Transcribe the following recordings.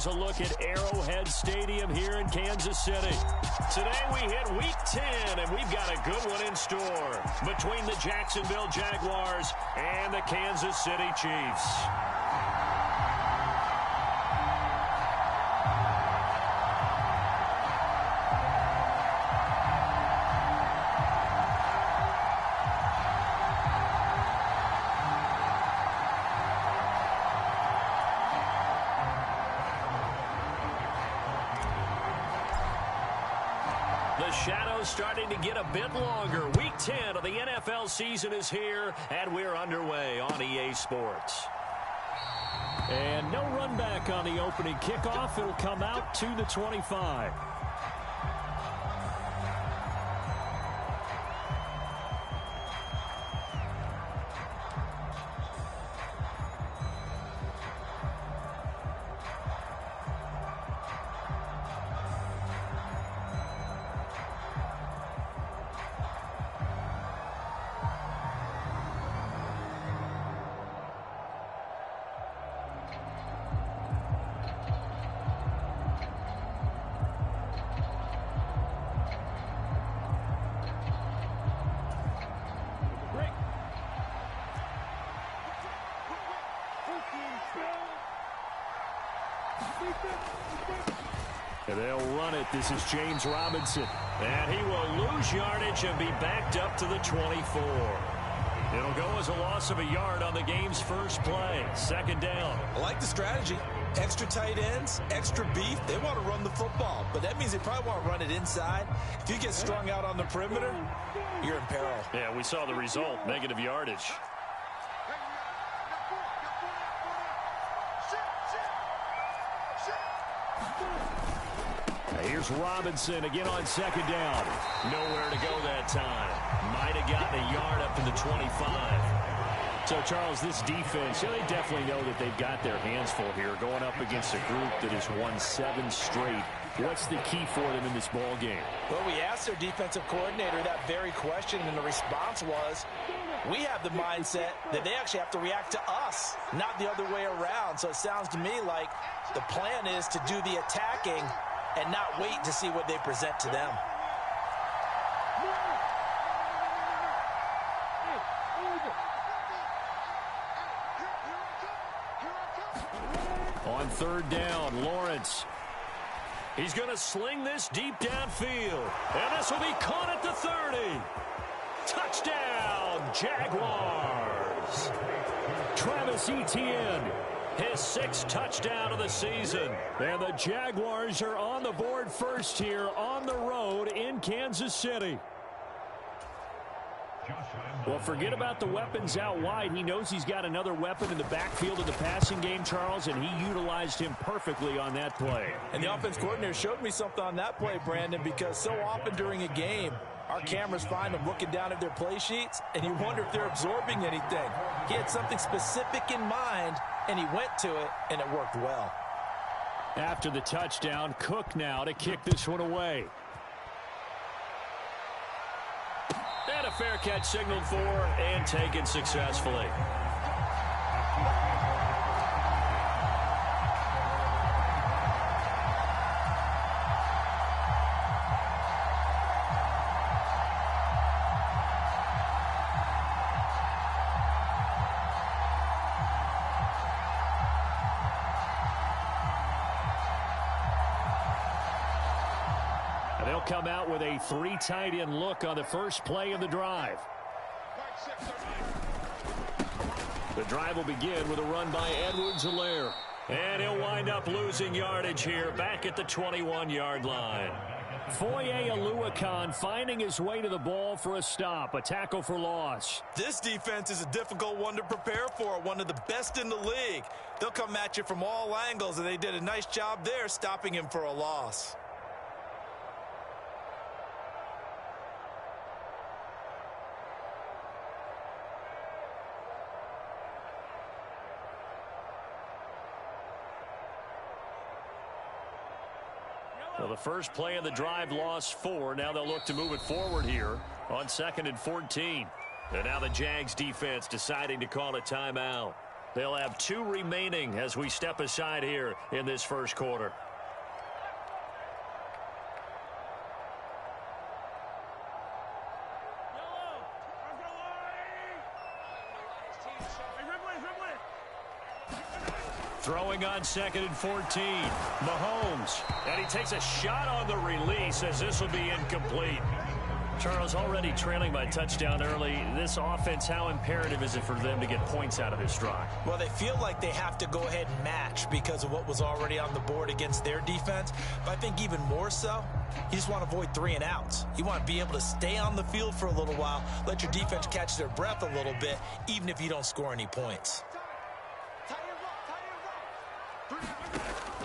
is a look at Arrowhead Stadium here in Kansas City. Today we hit Week 10, and we've got a good one in store between the Jacksonville Jaguars and the Kansas City Chiefs. The shadow's starting to get a bit longer. Week 10 of the NFL season is here, and we're underway on EA Sports. And no run back on the opening kickoff. It'll come out to the 25. And they'll run it. This is James Robinson. And he will lose yardage and be backed up to the 24. It'll go as a loss of a yard on the game's first play. Second down. I like the strategy. Extra tight ends, extra beef. They want to run the football, but that means they probably want to run it inside. If you get strung out on the perimeter, you're in peril. Yeah, we saw the result. Negative yardage. Here's Robinson again on second down. Nowhere to go that time. Might have gotten a yard up to the 25. So, Charles, this defense, they definitely know that they've got their hands full here going up against a group that has won 7 straight. What's the key for them in this ball game? Well, we asked their defensive coordinator that very question, and the response was, we have the mindset that they actually have to react to us, not the other way around. So it sounds to me like the plan is to do the attacking and not wait to see what they present to them. On third down, Lawrence. He's going to sling this deep downfield. And this will be caught at the 30. Touchdown, Jaguars. Travis Etienne, his 6th touchdown of the season. And the Jaguars are on the board first here on the road in Kansas City. Well, forget about the weapons out wide. He knows he's got another weapon in the backfield of the passing game, Charles, and he utilized him perfectly on that play. And the offense coordinator showed me something on that play, Brandon, because so often during a game, our cameras find them looking down at their play sheets, and you wonder if they're absorbing anything. He had something specific in mind, and he went to it, and it worked well. After the touchdown, Cook now to kick this one away. And a fair catch signaled for and taken successfully. They'll come out with a 3 tight end look on the first play of the drive. The drive will begin with a run by Edwards-Helaire. And he'll wind up losing yardage here back at the 21-yard line. Foye Oluokun finding his way to the ball for a stop, a tackle for loss. This defense is a difficult one to prepare for, one of the best in the league. They'll come at you from all angles, and they did a nice job there stopping him for a loss. Well, the first play of the drive lost 4. Now they'll look to move it forward here on 2nd and 14. And now the Jags defense deciding to call a timeout. They'll have 2 remaining as we step aside here in this first quarter. Throwing on 2nd and 14. Mahomes. And he takes a shot on the release as this will be incomplete. Charles, already trailing by touchdown early. This offense, how imperative is it for them to get points out of this drive? Well, they feel like they have to go ahead and match because of what was already on the board against their defense. But I think even more so, you just want to avoid 3 and outs. You want to be able to stay on the field for a little while, let your defense catch their breath a little bit, even if you don't score any points.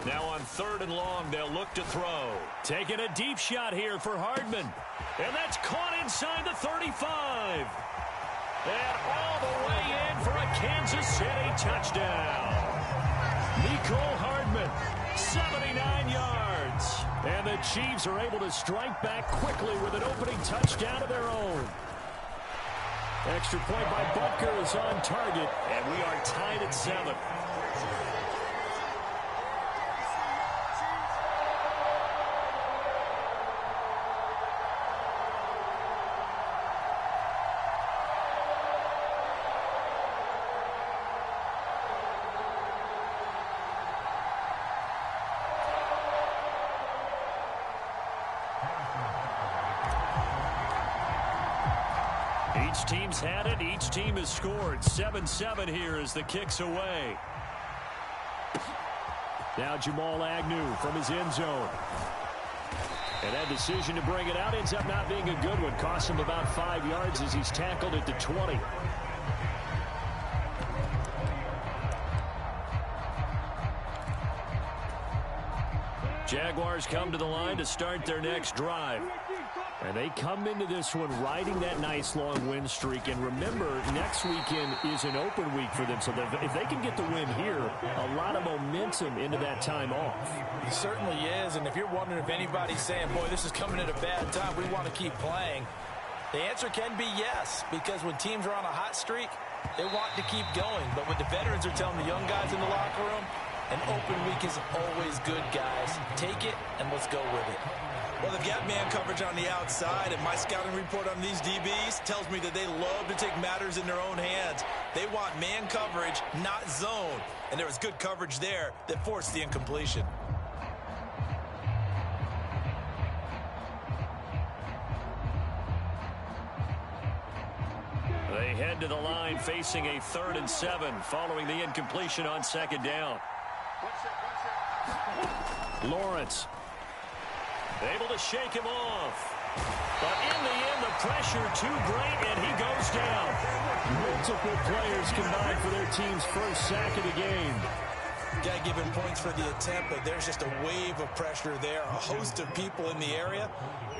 Now on 3rd and long, they'll look to throw. Taking a deep shot here for Hardman. And that's caught inside the 35. And all the way in for a Kansas City touchdown. Nicole Hardman, 79 yards. And the Chiefs are able to strike back quickly with an opening touchdown of their own. Extra point by Butker is on target. And we are tied at 7. Each team's had it. Each team has scored. 7-7 here as the kick's away. Now Jamal Agnew from his end zone. And that decision to bring it out ends up not being a good one. Costs him about 5 yards as he's tackled at the 20. Jaguars come to the line to start their next drive. And they come into this one riding that nice long win streak. And remember, next weekend is an open week for them. So if they can get the win here, a lot of momentum into that time off. It certainly is. And if you're wondering if anybody's saying, boy, this is coming at a bad time, we want to keep playing, the answer can be yes. Because when teams are on a hot streak, they want to keep going. But what the veterans are telling the young guys in the locker room, an open week is always good, guys. Take it and let's go with it. Well, they've got man coverage on the outside, and my scouting report on these DBs tells me that they love to take matters in their own hands. They want man coverage, not zone. And there was good coverage there that forced the incompletion. They head to the line facing a 3rd and 7 following the incompletion on 2nd down. Lawrence. Able to shake him off. But in the end, the pressure too great, and he goes down. Multiple players combined for their team's first sack of the game. Got to give him points for the attempt, but there's just a wave of pressure there. A host of people in the area.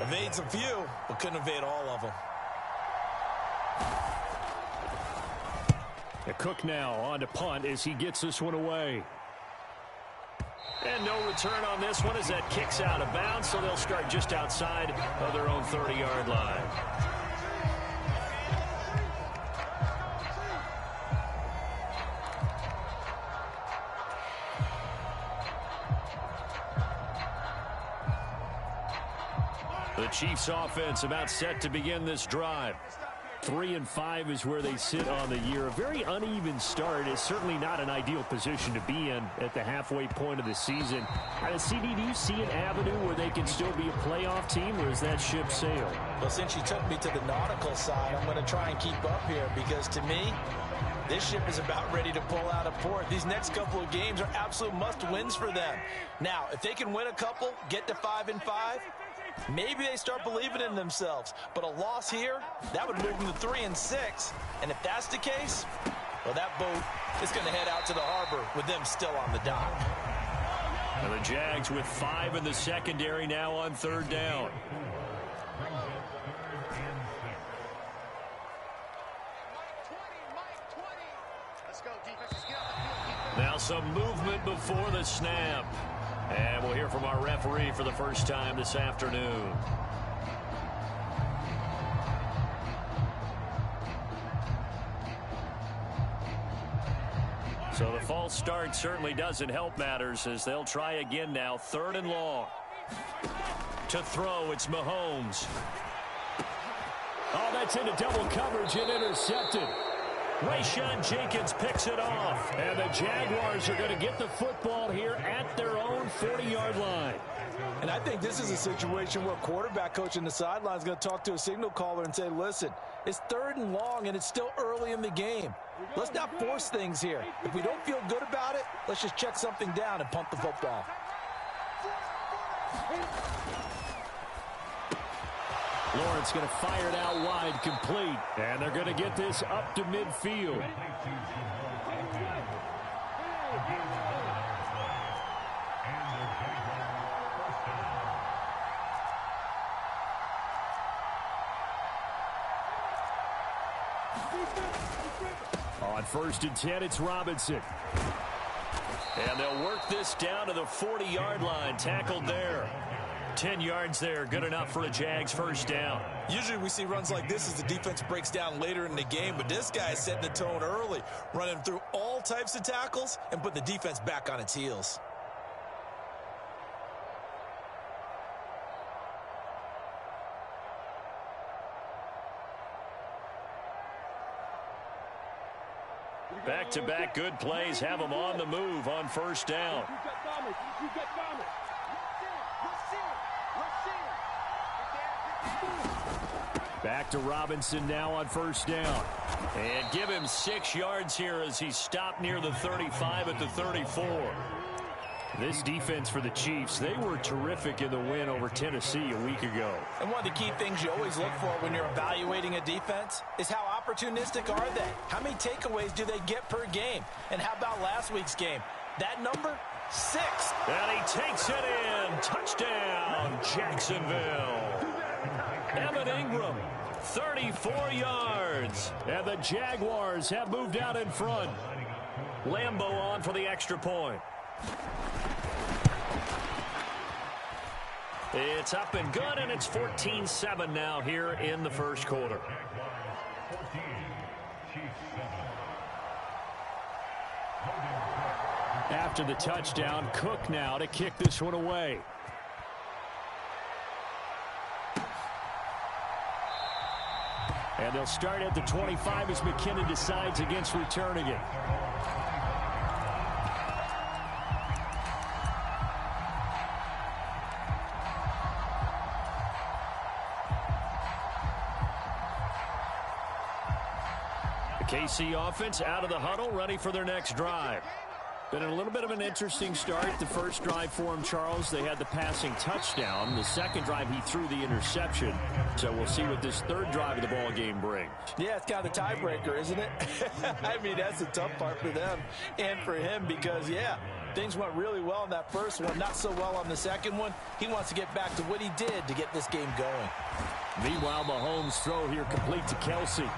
Evades a few, but couldn't evade all of them. Cook now on to punt as he gets this one away. And no return on this one as that kicks out of bounds, so they'll start just outside of their own 30-yard line. The Chiefs offense about set to begin this drive. 3-5 is where they sit on the year. A very uneven start is certainly not an ideal position to be in at the halfway point of the season. CD, do you see an avenue where they can still be a playoff team, or is that ship sailed? Well, since you took me to the nautical side, I'm going to try and keep up here because to me, this ship is about ready to pull out of port. These next couple of games are absolute must-wins for them. Now, if they can win a couple, get to 5-5, maybe they start believing in themselves. But a loss here, that would move them to 3-6. And if that's the case, well, that boat is going to head out to the harbor with them still on the dock. And the Jags with 5 in the secondary now on 3rd down. Now some movement before the snap. And we'll hear from our referee for the first time this afternoon. So the false start certainly doesn't help matters as they'll try again now. 3rd and long. To throw, it's Mahomes. Oh, that's into double coverage and intercepted. Rayshawn Jenkins picks it off. And the Jaguars are going to get the football here at their own 40-yard line. And I think this is a situation where quarterback coach in the sideline is going to talk to a signal caller and say, listen, it's 3rd and long and it's still early in the game. Let's not force things here. If we don't feel good about it, let's just check something down and punt the football. Lawrence going to fire it out wide, complete. And they're going to get this up to midfield. On 1st and 10, it's Robinson. And they'll work this down to the 40-yard line. Tackled there. 10 yards there. Good enough for a Jags first down. Usually we see runs like this as the defense breaks down later in the game, but this guy is setting the tone early, running through all types of tackles and put the defense back on its heels. Back-to-back good plays have them on the move on first down. Back to Robinson now on first down. And give him 6 yards here as he stopped near the 35 at the 34. This defense for the Chiefs, they were terrific in the win over Tennessee a week ago. And one of the key things you always look for when you're evaluating a defense is how opportunistic are they? How many takeaways do they get per game? And how about last week's game? That number, 6. And he takes it in. Touchdown, Jacksonville. Evan Ingram, 34 yards. And the Jaguars have moved out in front. Lambeau on for the extra point. It's up and good, and it's 14-7 now here in the first quarter. After the touchdown, Cook now to kick this one away. And they'll start at the 25 as McKinnon decides against returning it. KC offense out of the huddle, ready for their next drive. Been a little bit of an interesting start. The first drive for him, Charles, they had the passing touchdown. The second drive, he threw the interception. So we'll see what this third drive of the ball game brings. Yeah, it's kind of the tiebreaker, isn't it? I mean, that's the tough part for them and for him because, yeah, things went really well in that first one, not so well on the second one. He wants to get back to what he did to get this game going. Meanwhile, Mahomes' throw here complete to Kelsey.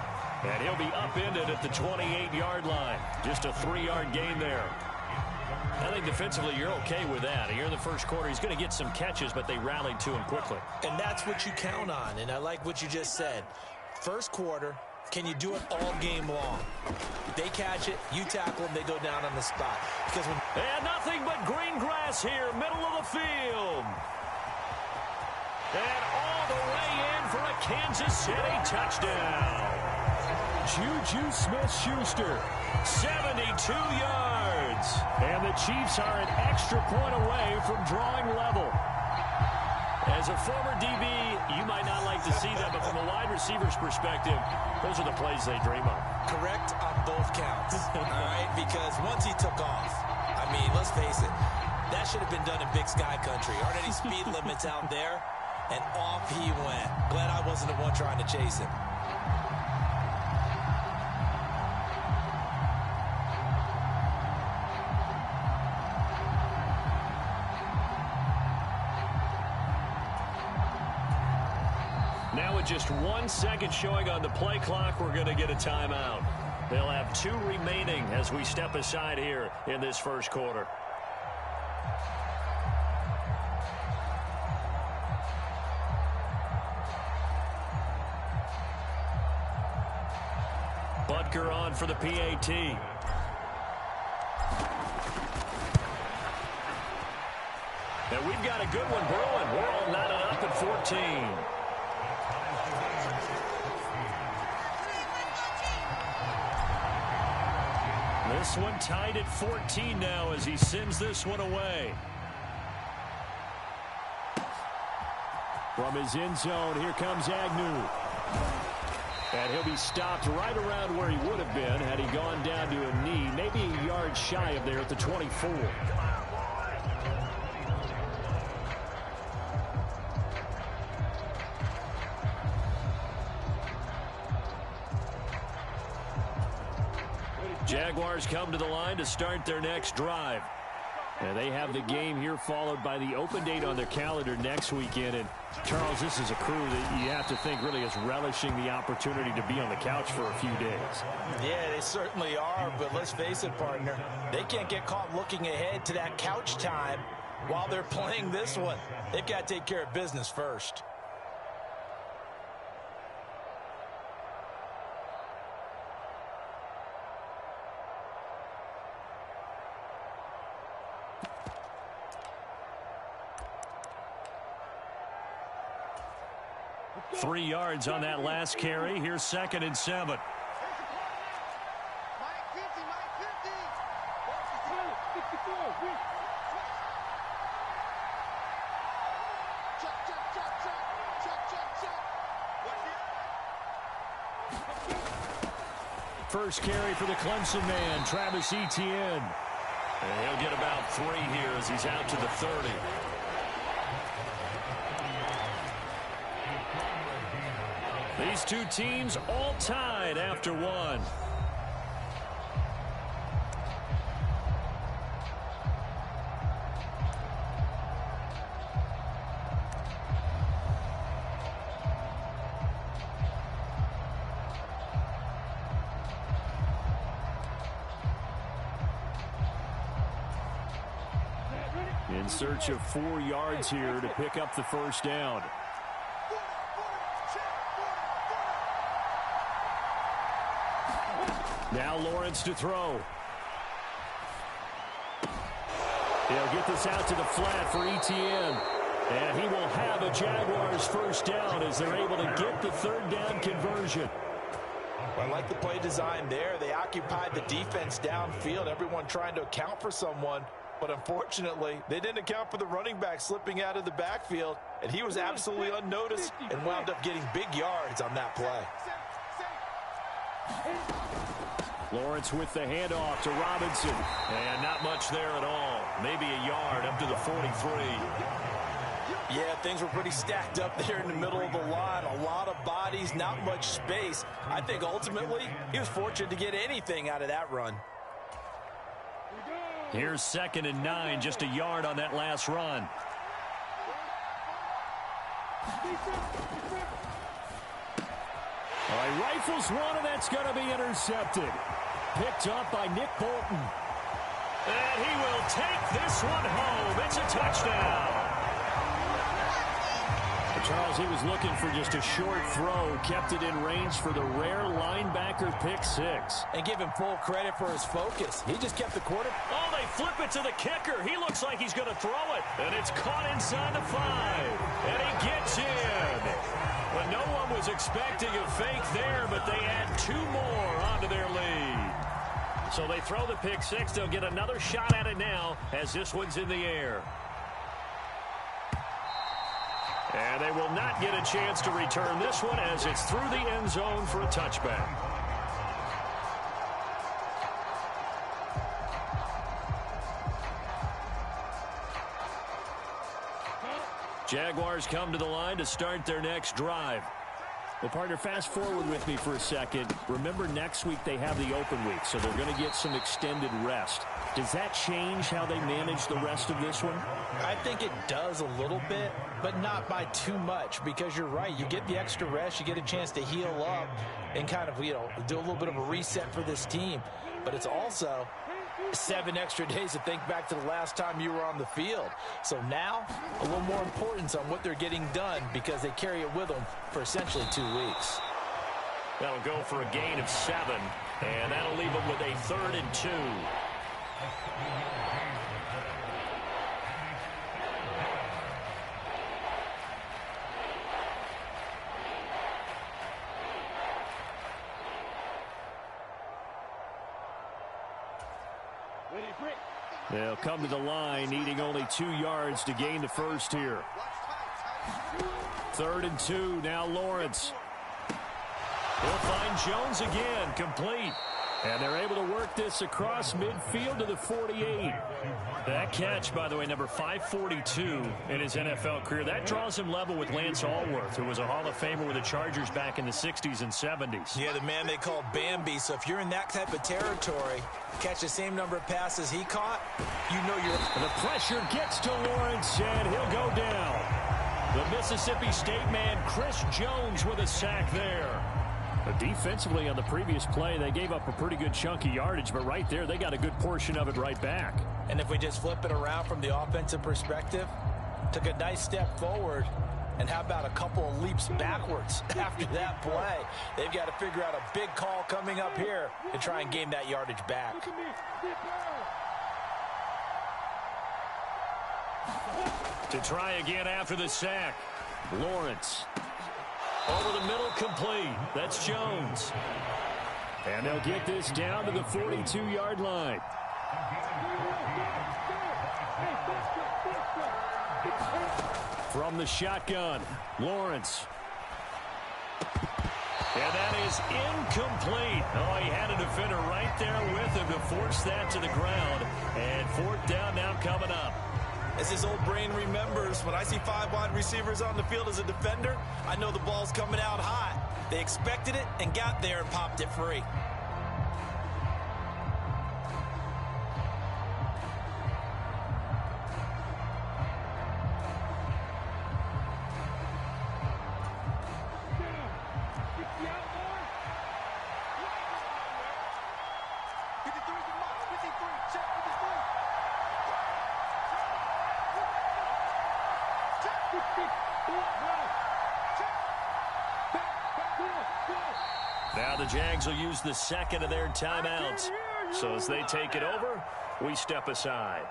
And he'll be upended at the 28-yard line. Just a 3-yard gain there. I think defensively you're okay with that. Here in the first quarter, he's going to get some catches, but they rallied to him quickly. And that's what you count on, and I like what you just said. First quarter, can you do it all game long? They catch it, you tackle them, they go down on the spot. Because when and nothing but green grass here, middle of the field. And all the way in for a Kansas City touchdown. Juju Smith-Schuster, 72 yards. And the Chiefs are an extra point away from drawing level. As a former DB, you might not like to see that, but from a wide receiver's perspective, those are the plays they dream of. Correct on both counts, all right? Because once he took off, I mean, let's face it, that should have been done in Big Sky Country. Aren't any speed limits out there? And off he went. Glad I wasn't the one trying to chase him. Now with just 1 second showing on the play clock, we're going to get a timeout. They'll have 2 remaining as we step aside here in this first quarter. Butker on for the PAT. And we've got a good one brewing. We're all knotted up at 14. This one tied at 14 now as he sends this one away. From his end zone, here comes Agnew. And he'll be stopped right around where he would have been had he gone down to a knee, maybe a yard shy of there at the 24. Jaguars come to the line to start their next drive. And they have the game here followed by the open date on their calendar next weekend. And, Charles, this is a crew that you have to think really is relishing the opportunity to be on the couch for a few days. Yeah, they certainly are, but let's face it, partner. They can't get caught looking ahead to that couch time while they're playing this one. They've got to take care of business first. Three yards on that last carry. Here's 2nd and 7. First carry for the Clemson man, Travis Etienne. And he'll get about 3 here as he's out to the 30. These two teams all tied after one. In search of 4 yards here to pick up the first down. Now Lawrence to throw. He'll get this out to the flat for Etienne. And he will have a Jaguars first down as they're able to get the 3rd down conversion. I like the play design there. They occupied the defense downfield, everyone trying to account for someone. But unfortunately, they didn't account for the running back slipping out of the backfield. And he was absolutely unnoticed and wound up getting big yards on that play. Lawrence with the handoff to Robinson. And not much there at all. Maybe a yard up to the 43. Yeah, things were pretty stacked up there in the middle of the line. A lot of bodies, not much space. I think ultimately he was fortunate to get anything out of that run. Here's 2nd and 9, just a yard on that last run. All right, rifles one, and that's going to be intercepted. Picked up by Nick Bolton. And he will take this one home. It's a touchdown. Charles, he was looking for just a short throw, kept it in range for the rare linebacker pick 6. And give him full credit for his focus. He just kept the quarter. Oh, they flip it to the kicker. He looks like he's going to throw it. And it's caught inside the 5. And he gets in. But no one was expecting a fake there, but they add 2 more onto their lead. So they throw the pick 6. They'll get another shot at it now as this one's in the air. And they will not get a chance to return this one as it's through the end zone for a touchback. Jaguars come to the line to start their next drive. Well, partner, fast forward with me for a second. Remember, next week they have the open week, so they're going to get some extended rest. Does that change how they manage the rest of this one? I think it does a little bit, but not by too much, because you're right. You get the extra rest. You get a chance to heal up and kind of, do a little bit of a reset for this team. But it's also 7 extra days to think back to the last time you were on the field. So now, a little more importance on what they're getting done because they carry it with them for essentially 2 weeks. That'll go for a gain of 7, and that'll leave them with a 3rd and 2. They'll come to the line, needing only 2 yards to gain the first here. 3rd and 2, now Lawrence. He'll find Jones again, complete. And they're able to work this across midfield to the 48. That catch, by the way, number 542 in his NFL career. That draws him level with Lance Allworth, who was a Hall of Famer with the Chargers back in the 60s and 70s. Yeah, the man they called Bambi. So if you're in that type of territory, catch the same number of passes he caught, you know you're... The pressure gets to Lawrence, and he'll go down. The Mississippi State man, Chris Jones, with a sack there. Defensively on the previous play, they gave up a pretty good chunk of yardage, but right there, they got a good portion of it right back. And if we just flip it around from the offensive perspective, took a nice step forward, and how about a couple of leaps backwards after that play? They've got to figure out a big call coming up here to try and gain that yardage back. To try again after the sack, Lawrence. Over the middle, complete. That's Jones. And they'll get this down to the 42-yard line. From the shotgun, Lawrence. And that is incomplete. Oh, he had a defender right there with him to force that to the ground. And 4th down now coming up. As his old brain remembers, when I see 5 wide receivers on the field as a defender, I know the ball's coming out hot. They expected it and got there and popped it free. Now the Jags will use the second of their timeouts. So as they take it over, we step aside.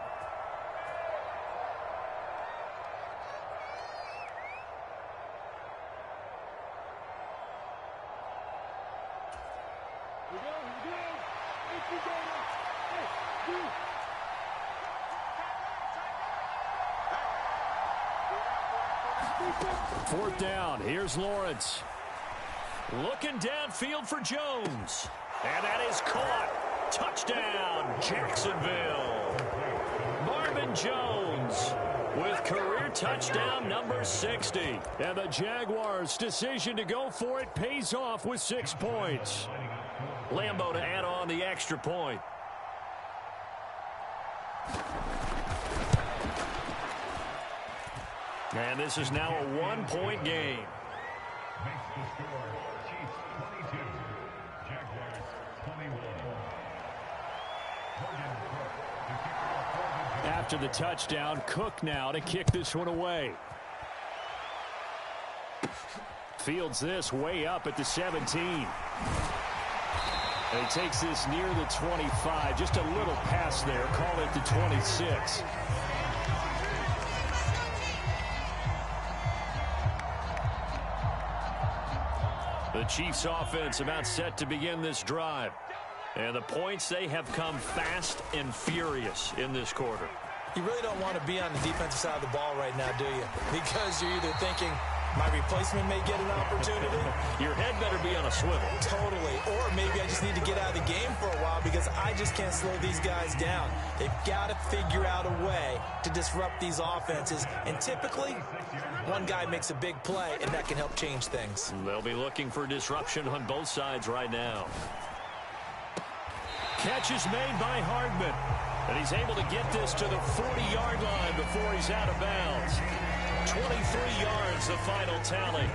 Fourth down. Here's Lawrence. Looking downfield for Jones. And that is caught. Touchdown, Jacksonville. Marvin Jones with career touchdown number 60. And the Jaguars' decision to go for it pays off with 6 points. Lambeau to add on the extra point. And this is now a 1-point game. After the touchdown, Cook now to kick this one away. Fields this way up at the 17. And he takes this near the 25. Just a little pass there. Call it the 26. The Chiefs offense about set to begin this drive. And the points, they have come fast and furious in this quarter. You really don't want to be on the defensive side of the ball right now, do you? Because you're either thinking, my replacement may get an opportunity. Your head better be on a swivel. Totally. Or maybe I just need to get out of the game for a while because I just can't slow these guys down. They've got to figure out a way to disrupt these offenses. And typically, one guy makes a big play, and that can help change things. They'll be looking for disruption on both sides right now. Catch is made by Hardman. And he's able to get this to the 40-yard line before he's out of bounds. 23 yards, the final tally.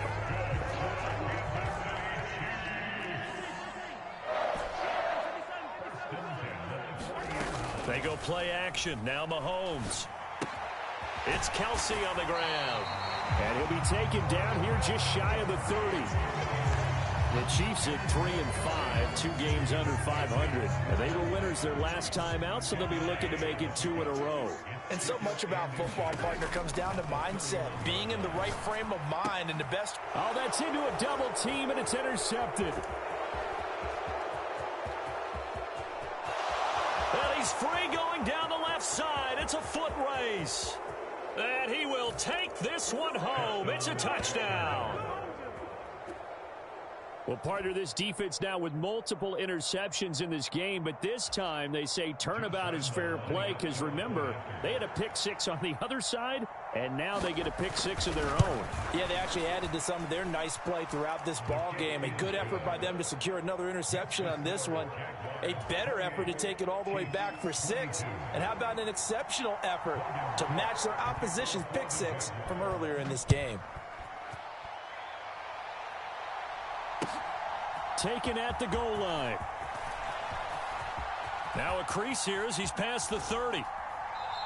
They go play action. Now Mahomes. It's Kelsey on the ground. And he'll be taken down here just shy of the 30. The Chiefs at 3-5, 2 games under 500. And they were winners their last time out, so they'll be looking to make it 2 in a row. And so much about football, partner, comes down to mindset. Being in the right frame of mind and the best. Oh, that's into a double team, and it's intercepted. And he's free going down the left side. It's a foot race. And he will take this one home. It's a touchdown. Well, partner, this defense now with multiple interceptions in this game, but this time they say turnabout is fair play because, remember, they had a pick six on the other side, and now they get a pick six of their own. Yeah, they actually added to some of their nice play throughout this ball game. A good effort by them to secure another interception on this one. A better effort to take it all the way back for 6. And how about an exceptional effort to match their opposition's pick six from earlier in this game? Taken at the goal line. Now a crease here as he's past the 30.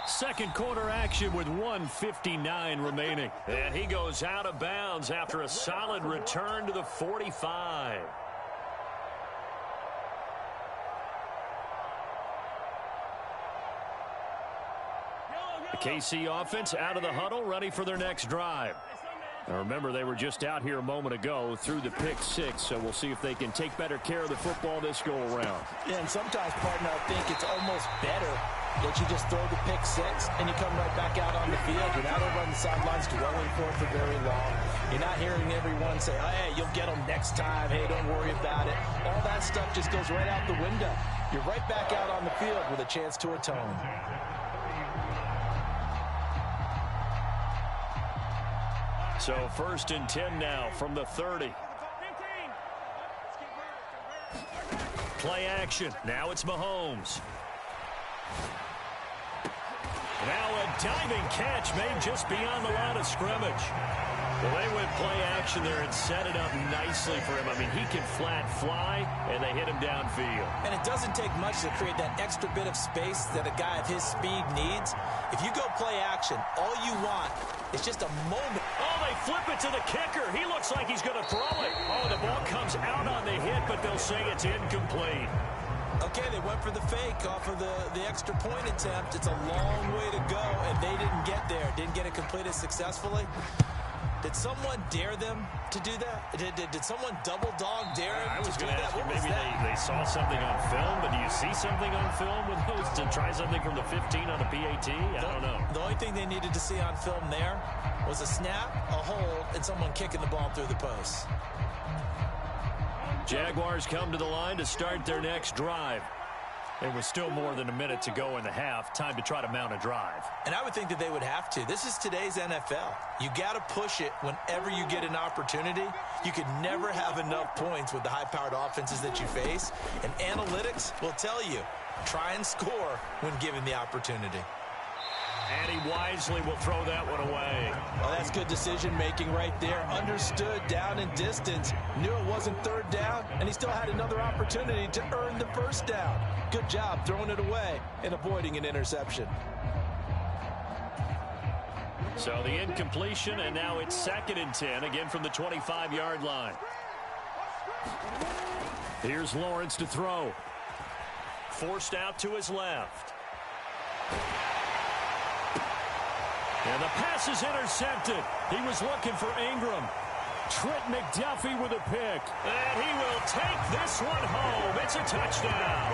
Second quarter action with 1:59 remaining. And he goes out of bounds after a solid return to the 45. The KC offense out of the huddle, ready for their next drive. Now remember, they were just out here a moment ago through the pick six, so we'll see if they can take better care of the football this go-around. Yeah, and sometimes, partner, I think it's almost better that you just throw the pick six and you come right back out on the field. You're not over on the sidelines dwelling for it for very long. You're not hearing everyone say, oh, hey, you'll get them next time. Hey, don't worry about it. All that stuff just goes right out the window. You're right back out on the field with a chance to atone. So 1st and 10 now from the 30. Play action. Now it's Mahomes. Now a diving catch made just beyond the line of scrimmage. Well, they went play action there and set it up nicely for him. I mean, he can flat fly, and they hit him downfield. And it doesn't take much to create that extra bit of space that a guy of his speed needs. If you go play action, all you want is just a moment. Oh, they flip it to the kicker. He looks like he's going to throw it. Oh, the ball comes out on the hit, but they'll say it's incomplete. Okay, they went for the fake off of the extra point attempt. It's a long way to go, and they didn't get there. Didn't get it completed successfully. Did someone dare them to do that? Did someone double dog dare them I was to do going to that? ask you, What was maybe that? they saw something on film, but do you see something on film with those to try something from the 15 on a PAT? I don't know. The only thing they needed to see on film there was a snap, a hold, and someone kicking the ball through the post. Jaguars come to the line to start their next drive. It was still more than a minute to go in the half. Time to try to mount a drive. And I would think that they would have to. This is today's NFL. You got to push it whenever you get an opportunity. You could never have enough points with the high-powered offenses that you face. And analytics will tell you, try and score when given the opportunity. And he wisely will throw that one away. Well, that's good decision-making right there. Understood down and distance. Knew it wasn't third down, and he still had another opportunity to earn the first down. Good job throwing it away and avoiding an interception. So the incompletion, and now it's 2nd and 10, again from the 25-yard line. Here's Lawrence to throw. Forced out to his left. And the pass is intercepted. He was looking for Ingram. Trent McDuffie with a pick. And he will take this one home. It's a touchdown.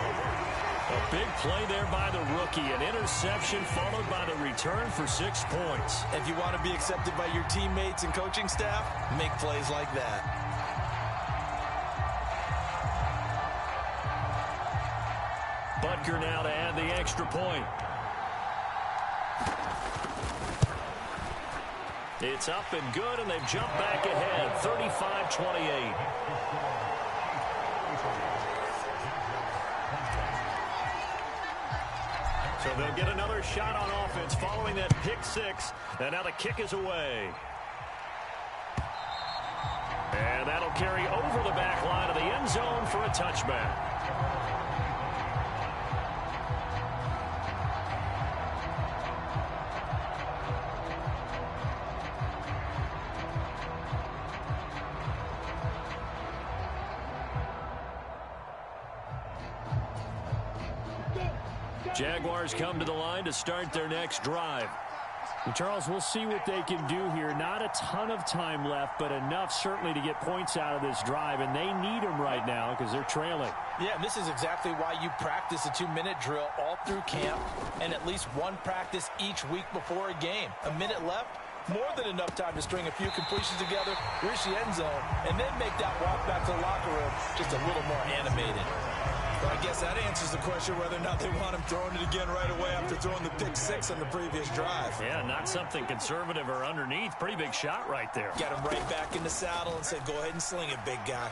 A big play there by the rookie. An interception followed by the return for 6 points. If you want to be accepted by your teammates and coaching staff, make plays like that. Butker now to add the extra point. It's up and good, and they've jumped back ahead, 35-28. So they'll get another shot on offense following that pick six, and now the kick is away. And that'll carry over the back line of the end zone for a touchback. Jaguars come to the line to start their next drive. Well, Charles, we'll see what they can do here. Not a ton of time left, but enough certainly to get points out of this drive, and they need them right now because they're trailing. Yeah, this is exactly why you practice a 2-minute drill all through camp and at least one practice each week before a game. A minute left, more than enough time to string a few completions together, reach the end zone, and then make that walk back to the locker room just a little more animated. Well, I guess that answers the question whether or not they want him throwing it again right away after throwing the pick six on the previous drive. Yeah, not something conservative or underneath. Pretty big shot right there. Got him right back in the saddle and said, go ahead and sling it, big guy.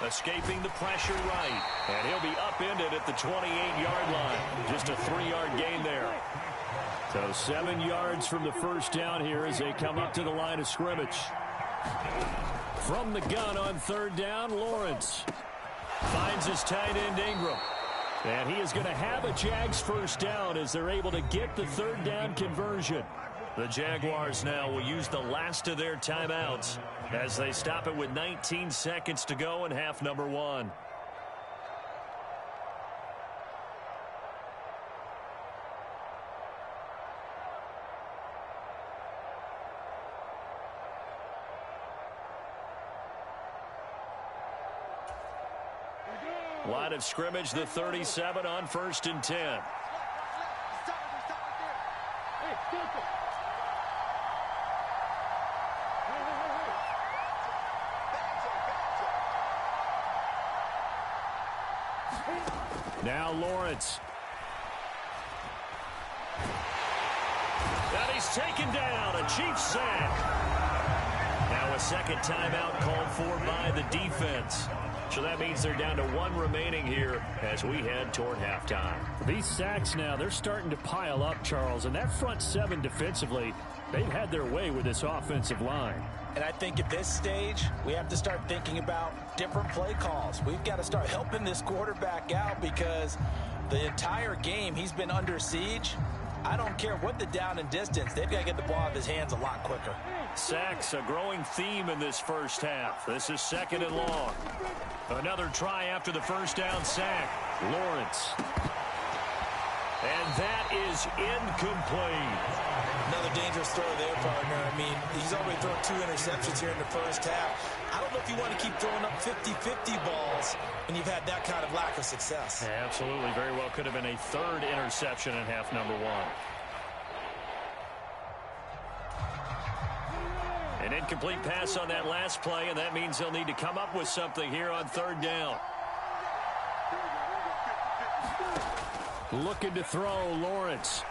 Escaping the pressure right. And he'll be upended at the 28-yard line. Just a 3-yard gain there. So 7 yards from the first down here as they come up to the line of scrimmage. From the gun on third down, Lawrence finds his tight end Ingram. And he is going to have a Jags first down as they're able to get the third down conversion. The Jaguars now will use the last of their timeouts as they stop it with 19 seconds to go in half number 1. Line of scrimmage, the 37 on 1st and 10. Now Lawrence. And he's taken down, a Chiefs sack. Now a second timeout called for by the defense. So that means they're down to 1 remaining here as we head toward halftime. These sacks now, they're starting to pile up, Charles. And that front 7 defensively, they've had their way with this offensive line. And I think at this stage, we have to start thinking about different play calls. We've got to start helping this quarterback out because the entire game he's been under siege. I don't care what the down and distance. They've got to get the ball out of his hands a lot quicker. Sacks, a growing theme in this first half. This is 2nd and long. Another try after the first down sack. Lawrence. And that is incomplete. Another dangerous throw there, partner. I mean, he's already thrown 2 interceptions here in the first half. I don't know if you want to keep throwing up 50-50 balls when you've had that kind of lack of success. Yeah, absolutely. Very well could have been a 3rd interception in half number 1. An incomplete pass on that last play, and that means they'll need to come up with something here on 3rd down. Looking to throw, Lawrence.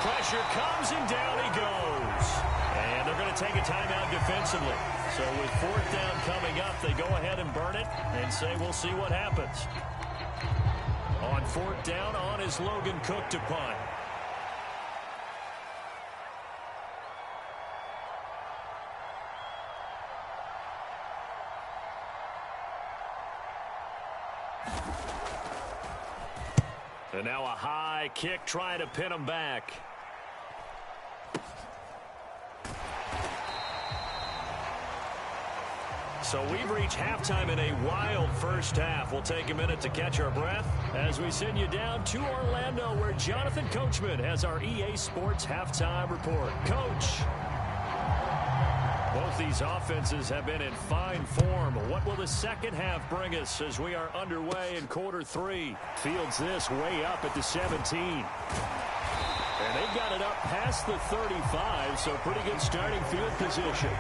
Pressure comes, and down he goes. And they're going to take a timeout defensively. So with 4th down coming up, they go ahead and burn it and say we'll see what happens. On 4th down, on is Logan Cook to punt. And now a high kick trying to pin him back. So we've reached halftime in a wild first half. We'll take a minute to catch our breath as we send you down to Orlando where Jonathan Coachman has our EA Sports halftime report. Coach. Both these offenses have been in fine form. What will the second half bring us as we are underway in quarter 3? Fields this way up at the 17. And they've got it up past the 35, so pretty good starting field position.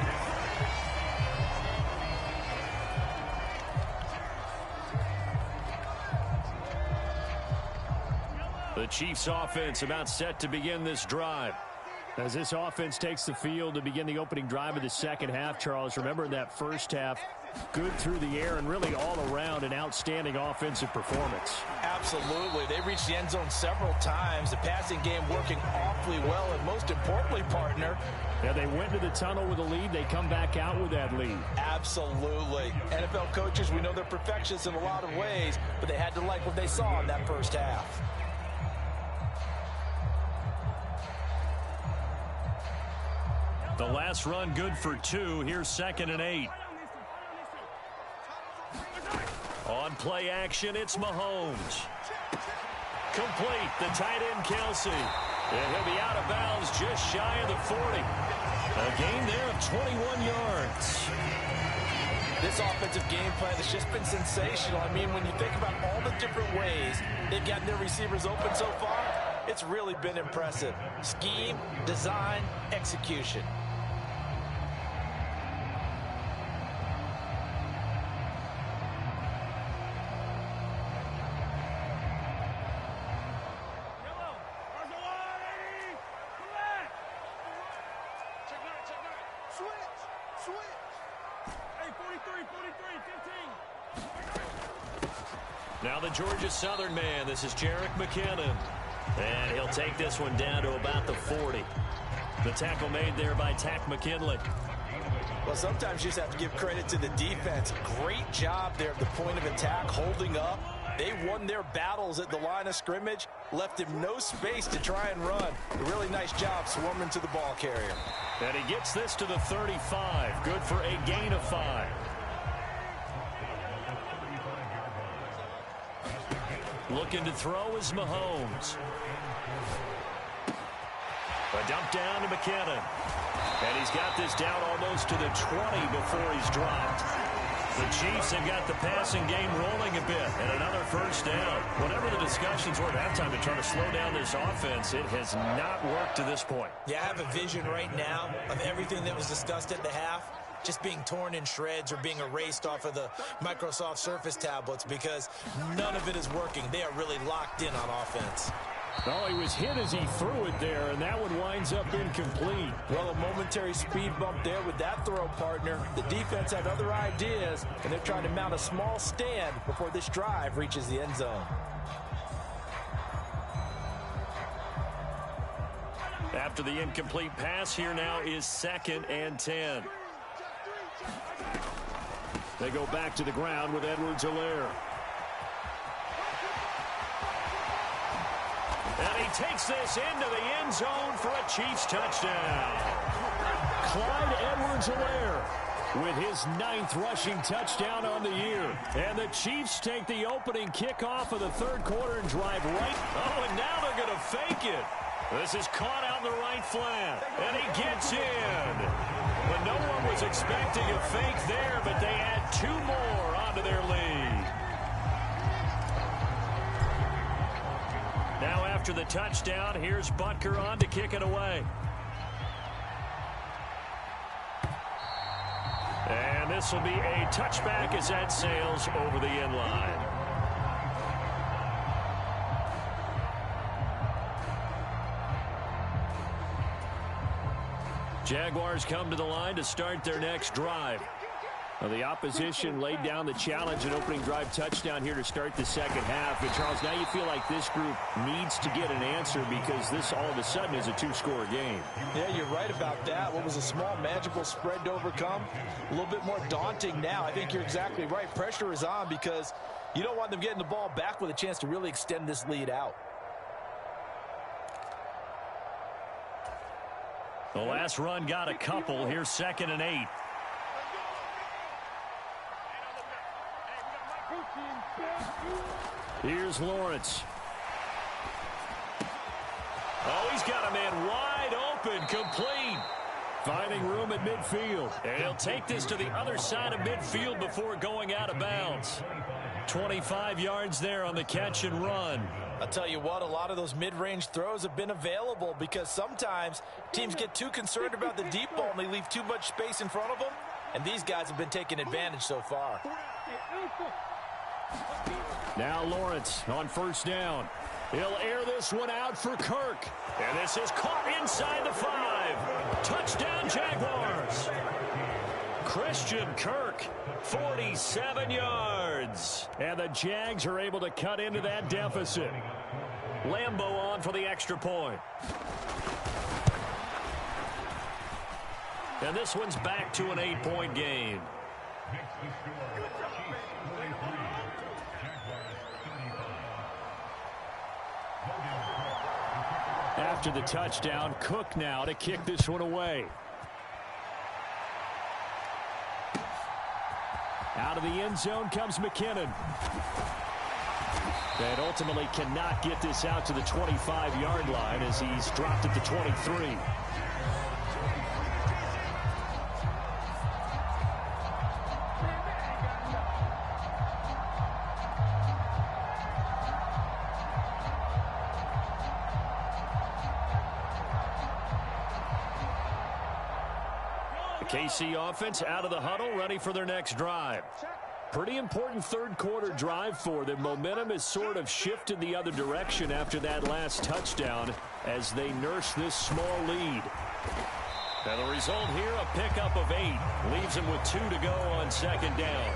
The Chiefs offense about set to begin this drive. As this offense takes the field to begin the opening drive of the second half, Charles, remember that first half, good through the air and really all around an outstanding offensive performance. Absolutely. They reached the end zone several times. The passing game working awfully well, and most importantly, partner, yeah, they went to the tunnel with a lead. They come back out with that lead. Absolutely. NFL coaches, we know they're perfectionists in a lot of ways, but they had to like what they saw in that first half. The last run good for 2. Here's 2nd and 8. On play action, it's Mahomes. Complete, the tight end Kelsey. And he'll be out of bounds just shy of the 40. A gain there of 21 yards. This offensive game plan has just been sensational. I mean, when you think about all the different ways they've gotten their receivers open so far, it's really been impressive. Scheme, design, execution. Now the Georgia Southern man, this is Jerick McKinnon. And he'll take this one down to about the 40. The tackle made there by Tack McKinley. Well, sometimes you just have to give credit to the defense. Great job there at the point of attack, holding up. They won their battles at the line of scrimmage, left him no space to try and run. A really nice job swarming to the ball carrier. And he gets this to the 35. Good for a gain of 5. Looking to throw is Mahomes. A dump down to McKinnon. And he's got this down almost to the 20 before he's dropped. The Chiefs have got the passing game rolling a bit. And another first down. Whatever the discussions were at halftime to try to slow down this offense, it has not worked to this point. Yeah, I have a vision right now of everything that was discussed at the half just being torn in shreds or being erased off of the Microsoft Surface tablets because none of it is working. They are really locked in on offense. Oh, he was hit as he threw it there, and that one winds up incomplete. Well, a momentary speed bump there with that throw, partner. The defense had other ideas, and they're trying to mount a small stand before this drive reaches the end zone. After the incomplete pass, here now is 2nd and 10. They go back to the ground with Edwards-Helaire. And he takes this into the end zone for a Chiefs touchdown. Clyde Edwards-Helaire with his 9th rushing touchdown on the year. And the Chiefs take the opening kickoff of the third quarter and drive right. Oh, and now they're going to fake it. This is caught out in the right flat. And he gets in. But no one was expecting a fake there, but they add 2 more onto their lead. Now after the touchdown, here's Butker on to kick it away. And this will be a touchback as that sails over the end line. Jaguars come to the line to start their next drive. Well, the opposition laid down the challenge and opening drive touchdown here to start the second half. But, Charles, now you feel like this group needs to get an answer because this all of a sudden is a 2-score game. Yeah, you're right about that. What was a small, magical spread to overcome? A little bit more daunting now. I think you're exactly right. Pressure is on because you don't want them getting the ball back with a chance to really extend this lead out. The last run got a couple. Here's 2nd and 8. Here's Lawrence. Oh, he's got a man wide open, complete. Finding room at midfield. And he'll take this to the other side of midfield before going out of bounds. 25 yards there on the catch and run. I'll tell you what, a lot of those mid-range throws have been available because sometimes teams get too concerned about the deep ball and they leave too much space in front of them. And these guys have been taking advantage so far. Now Lawrence on first down. He'll air this one out for Kirk. And this is caught inside the 5. Touchdown Jaguars. Christian Kirk, 47 yards. And the Jags are able to cut into that deficit. Lambeau on for the extra point. And this one's back to an 8-point game. After the touchdown, Cook now to kick this one away. Out of the end zone comes McKinnon. And ultimately cannot get this out to the 25-yard line as he's dropped at the 23. KC offense out of the huddle, ready for their next drive. Pretty important third-quarter drive for them. Momentum has sort of shifted the other direction after that last touchdown as they nurse this small lead. And the result here, a pickup of 8. Leaves them with 2 to go on second down.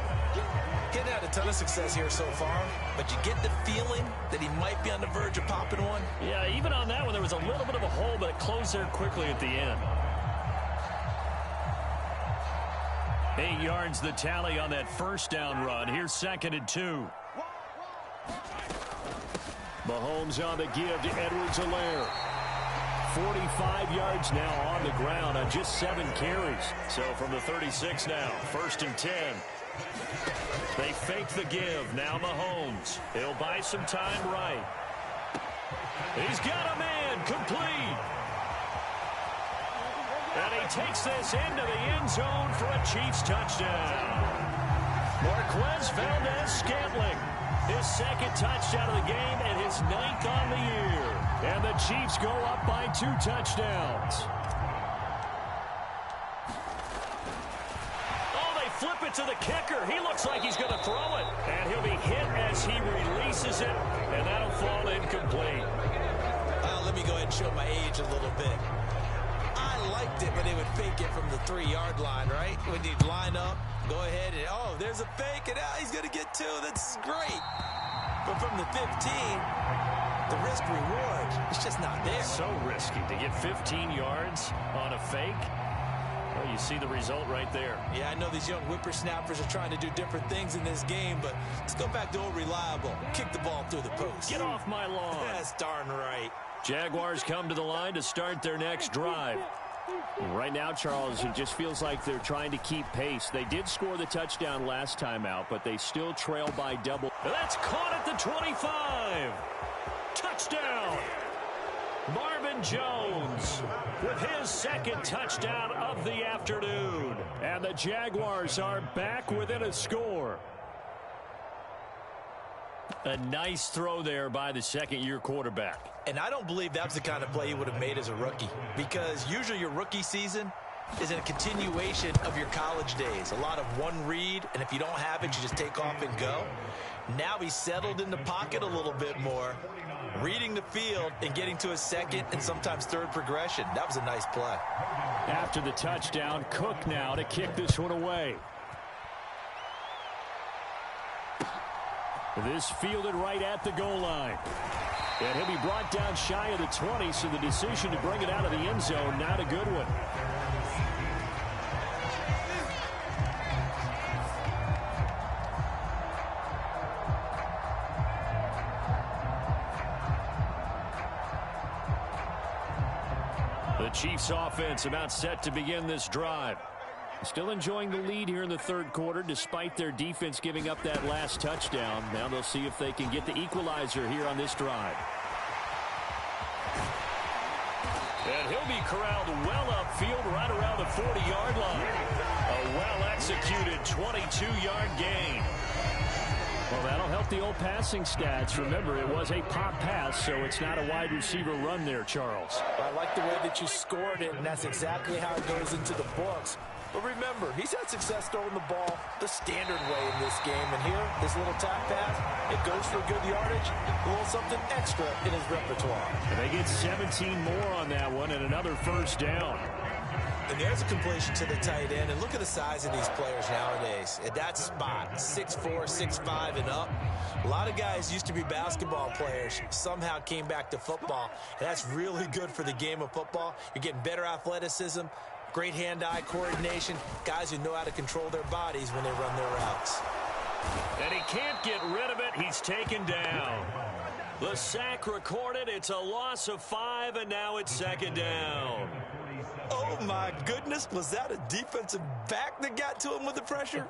Getting had a ton of success here so far, but you get the feeling that he might be on the verge of popping one. Yeah, even on that one, there was a little bit of a hole, but it closed there quickly at the end. 8 yards the tally on that first down run. Here's 2nd and 2. Mahomes on the give to Edwards-Helaire. 45 yards now on the ground on just 7 carries. So from the 36 now, 1st and 10. They fake the give. Now Mahomes. He'll buy some time right. He's got a man. Complete. And he takes this into the end zone for a Chiefs touchdown. Marquez Valdez-Scantling. His 2nd touchdown of the game and his 9th on the year. And the Chiefs go up by 2 touchdowns. Oh, they flip it to the kicker. He looks like he's going to throw it. And he'll be hit as he releases it. And that'll fall incomplete. Let me go ahead and show my age a little bit. I liked it when they would fake it from the 3-yard line, right? When you'd line up, go ahead and, oh, there's a fake, and he's going to get 2. That's great. But from the 15, the risk-reward is just not there. So risky to get 15 yards on a fake. Well, you see the result right there. Yeah, I know these young whippersnappers are trying to do different things in this game, but let's go back to old reliable. Kick the ball through the post. Get off my lawn. That's darn right. Jaguars come to the line to start their next drive. Right now, Charles, it just feels like they're trying to keep pace. They did score the touchdown last time out, but they still trail by double. That's caught at the 25. Touchdown. Marvin Jones with his 2nd touchdown of the afternoon. And the Jaguars are back within a score. A nice throw there by the 2nd-year quarterback. And I don't believe that's the kind of play he would have made as a rookie, because usually your rookie season is a continuation of your college days. A lot of one read, and if you don't have it, you just take off and go. Now he's settled in the pocket a little bit more, reading the field and getting to his 2nd and sometimes 3rd progression. That was a nice play. After the touchdown, Cook now to kick this one away. This fielded right at the goal line. And he'll be brought down shy of the 20, so the decision to bring it out of the end zone, not a good one. The Chiefs offense about set to begin this drive. Still enjoying the lead here in the 3rd quarter despite their defense giving up that last touchdown. Now they'll see if they can get the equalizer here on this drive. And he'll be corralled well upfield right around the 40-yard line. A well-executed 22-yard gain. Well, that'll help the old passing stats. Remember, it was a pop pass, so it's not a wide receiver run there, Charles. I like the way that you scored it, and that's exactly how it goes into the books. But remember, he's had success throwing the ball the standard way in this game. And here, this little tap pass, it goes for good yardage, a little something extra in his repertoire. And they get 17 more on that one and another 1st down. And there's a completion to the tight end. And look at the size of these players nowadays. At that spot, 6'4", 6'5", and up. A lot of guys used to be basketball players, somehow came back to football. And that's really good for the game of football. You're getting better athleticism, great hand-eye coordination, guys who know how to control their bodies when they run their routes. And he can't get rid of it. He's taken down. The sack recorded. It's a loss of 5, and now it's 2nd down. Oh, my goodness, was that a defensive back that got to him with the pressure?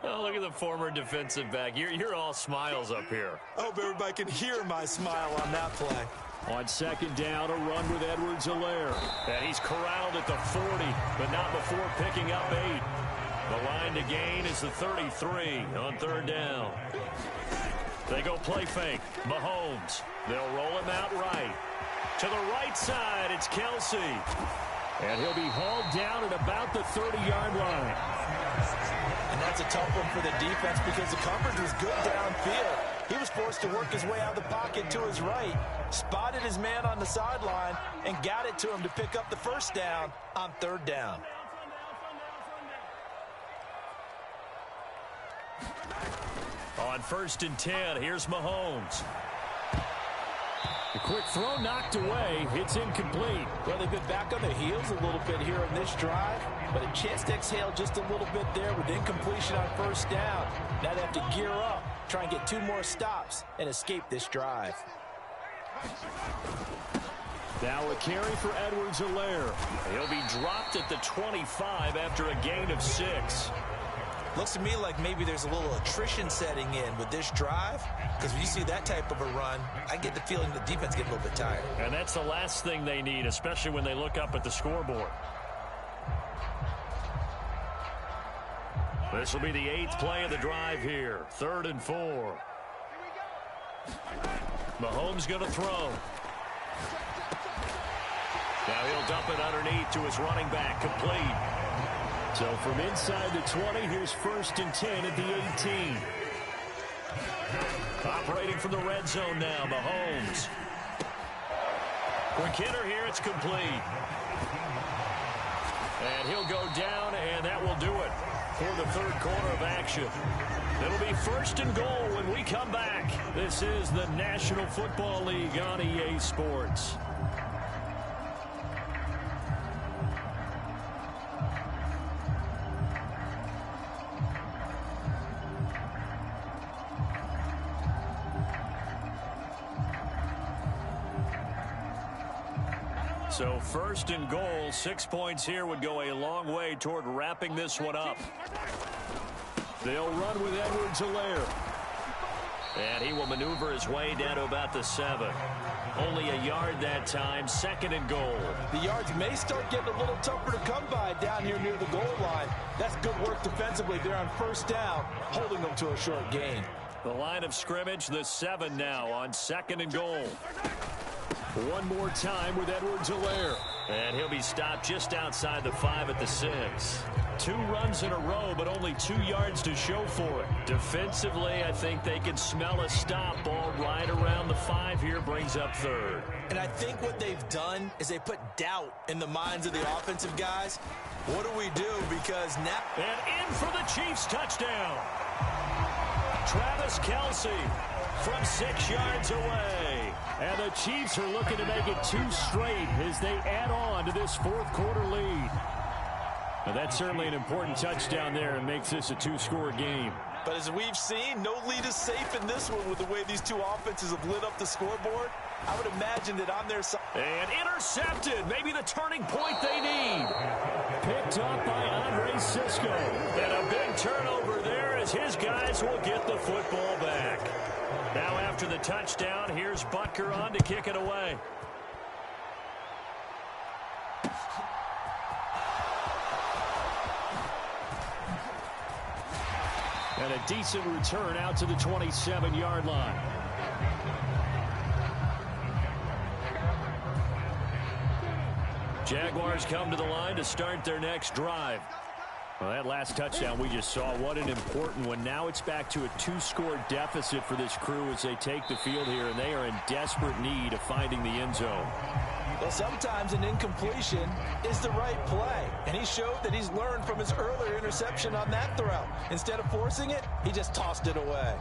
Oh, look at the former defensive back. You're all smiles up here. I hope everybody can hear my smile on that play. On second down, a run with Edwards-Helaire. And he's corralled at the 40, but not before picking up 8. The line to gain is the 33 on third down. They go play fake. Mahomes. They'll roll him out right. To the right side, it's Kelsey. And he'll be hauled down at about the 30-yard line. And that's a tough one for the defense because the coverage was good downfield. He was forced to work his way out of the pocket to his right, spotted his man on the sideline, and got it to him to pick up the first down on third down. On 1st and 10, here's Mahomes. The quick throw knocked away. It's incomplete. Well, they've been back on their heels a little bit here in this drive, but a chance to exhale just a little bit there with incompletion on first down. Now they have to gear up, try and get 2 more stops, and escape this drive. Now a carry for Edwards-Helaire. He'll be dropped at the 25 after a gain of 6. Looks to me like maybe there's a little attrition setting in with this drive, because when you see that type of a run, I get the feeling the defense getting a little bit tired. And that's the last thing they need, especially when they look up at the scoreboard. This will be the 8th play of the drive here. 3rd and 4. Mahomes going to throw. Now he'll dump it underneath to his running back, complete. So from inside the 20, here's 1st and 10 at the 18. Operating from the red zone now, Mahomes. Quick hitter here, it's complete. And he'll go down, and that will do it for the 3rd quarter of action. It'll be 1st and goal when we come back. This is the National Football League on EA Sports. So 1st and goal, 6 points here would go a long way toward wrapping this one up. They'll run with Edwards-Helaire. And he will maneuver his way down to about the 7. Only a yard that time, 2nd and goal. The yards may start getting a little tougher to come by down here near the goal line. That's good work defensively there on 1st down, holding them to a short gain. The line of scrimmage, the 7 now on 2nd and goal. One more time with Edwards-Helaire. And he'll be stopped just outside the 5 at the 6. 2 runs in a row, but only 2 yards to show for it. Defensively, I think they can smell a stop. Ball right around the 5 here, brings up 3rd. And I think what they've done is they put doubt in the minds of the offensive guys. What do we do? Because now... And in for the Chiefs touchdown. Travis Kelsey from 6 yards away. And the Chiefs are looking to make it 2 straight as they add on to this 4th quarter lead. Now that's certainly an important touchdown there and makes this a 2-score game. But as we've seen, no lead is safe in this one with the way these 2 offenses have lit up the scoreboard. I would imagine that on their side. And intercepted. Maybe the turning point they need. Picked up by Andre Cisco. And a big turnover there as his guys will get the football back. Now after the touchdown, here's Butker on to kick it away. And a decent return out to the 27-yard line. Jaguars come to the line to start their next drive. Well, that last touchdown we just saw, what an important one. Now it's back to a 2-score deficit for this crew as they take the field here, and they are in desperate need of finding the end zone. Well, sometimes an incompletion is the right play, and he showed that he's learned from his earlier interception on that throw. Instead of forcing it, he just tossed it away.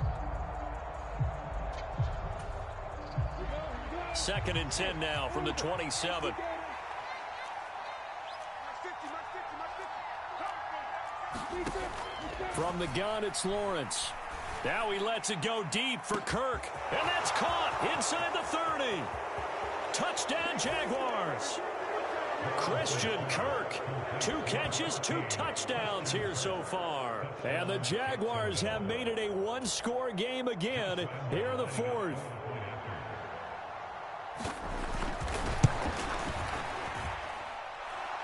2nd and 10 now from the 27. From the gun, it's Lawrence. Now he lets it go deep for Kirk. And that's caught inside the 30. Touchdown, Jaguars. Christian Kirk, 2 catches, 2 touchdowns here so far. And the Jaguars have made it a one-score game again here in the 4th.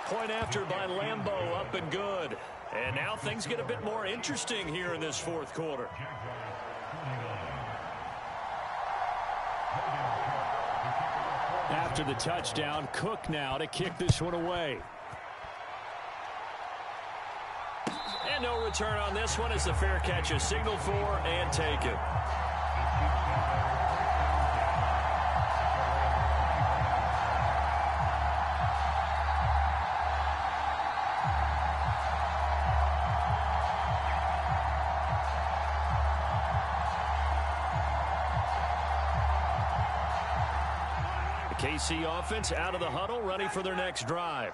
Point after by Lambeau, up and good. And now things get a bit more interesting here in this 4th quarter. After the touchdown, Cook now to kick this one away. And no return on this one as the fair catch is signaled for and taken. KC offense out of the huddle, ready for their next drive.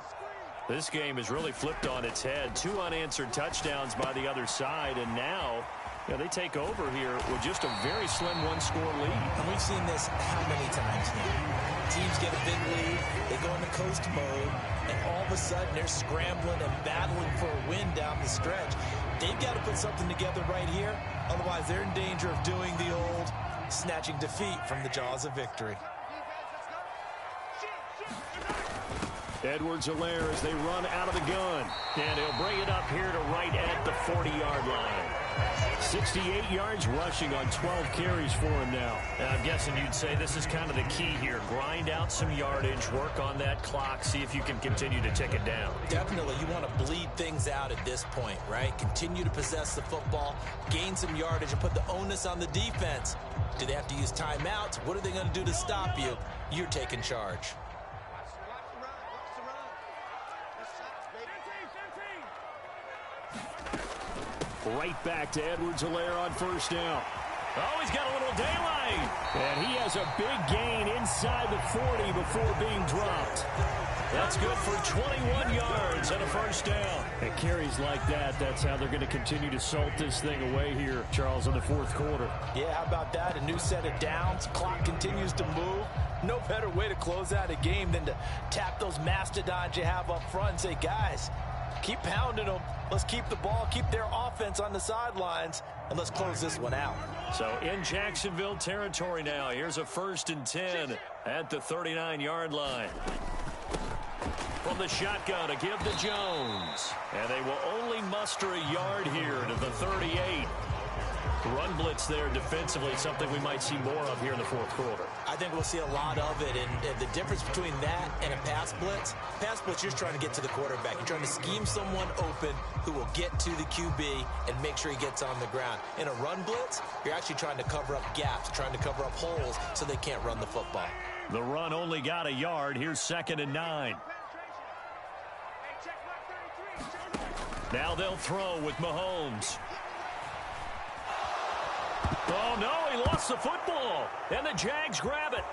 This game is really flipped on its head. 2 unanswered touchdowns by the other side, and now they take over here with just a very slim one-score lead. And we've seen this how many times now? Teams get a big lead, they go into coast mode, and all of a sudden they're scrambling and battling for a win down the stretch. They've got to put something together right here, otherwise they're in danger of doing the old snatching defeat from the jaws of victory. Edwards-Helaire as they run out of the gun. And he'll bring it up here to right at the 40-yard line. 68 yards rushing on 12 carries for him now. And I'm guessing you'd say this is kind of the key here. Grind out some yardage, work on that clock, see if you can continue to tick it down. Definitely. You want to bleed things out at this point, right? Continue to possess the football, gain some yardage, and put the onus on the defense. Do they have to use timeouts? What are they going to do to stop you? You're taking charge. Right back to Edwards-Helaire on first down. Oh, he's got a little daylight. And he has a big gain inside the 40 before being dropped. That's good for 21 yards and a first down. And carries like that, that's how they're going to continue to salt this thing away here, Charles, in the 4th quarter. Yeah, how about that? A new set of downs. Clock continues to move. No better way to close out a game than to tap those mastodons you have up front and say, guys, keep pounding them. Let's keep the ball, keep their offense on the sidelines, and let's close this one out. So in Jacksonville territory now, here's a 1st and 10 at the 39-yard line. From the shotgun to give to Jones. And they will only muster a yard here to the 38. Run blitz there defensively, something we might see more of here in the 4th quarter. I think we'll see a lot of it, and the difference between that and a pass blitz, you're just trying to get to the quarterback. You're trying to scheme someone open who will get to the QB and make sure he gets on the ground. In a run blitz, you're actually trying to cover up gaps, trying to cover up holes so they can't run the football. The run only got a yard. Here's 2nd and 9. Now they'll throw with Mahomes. Oh, no, he lost the football. And the Jags grab it.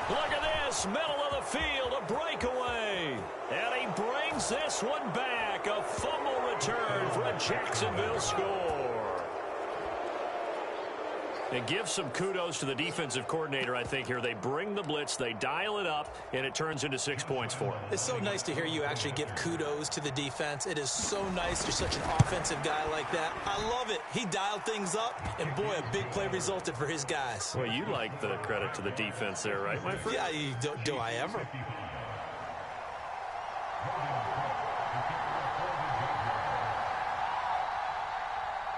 Look at this, middle of the field, a breakaway. And he brings this one back. A fumble return for a Jacksonville score. And give some kudos to the defensive coordinator, I think, here. They bring the blitz, they dial it up, and it turns into 6 points for them. It's so nice to hear you actually give kudos to the defense. It is so nice. You're such an offensive guy like that. I love it. He dialed things up, and boy, a big play resulted for his guys. Well, you like the credit to the defense there, right, my friend? Yeah, do I ever?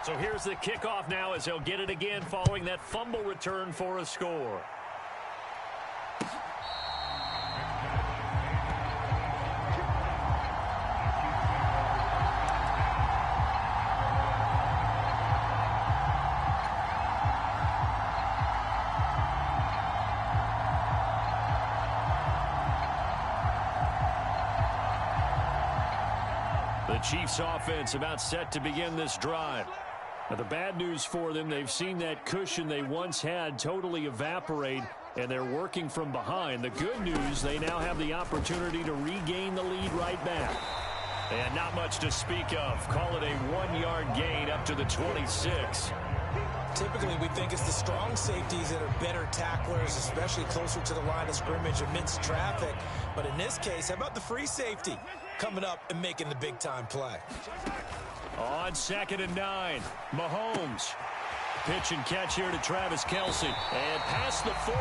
So here's the kickoff now as he'll get it again following that fumble return for a score. The Chiefs offense about set to begin this drive. Now, the bad news for them, they've seen that cushion they once had totally evaporate, and they're working from behind. The good news, they now have the opportunity to regain the lead right back. And not much to speak of. Call it a 1-yard gain up to the 26. Typically, we think it's the strong safeties that are better tacklers, especially closer to the line of scrimmage amidst traffic. But in this case, how about the free safety coming up and making the big-time play? On 2nd and 9, Mahomes. Pitch and catch here to Travis Kelce. And past the 40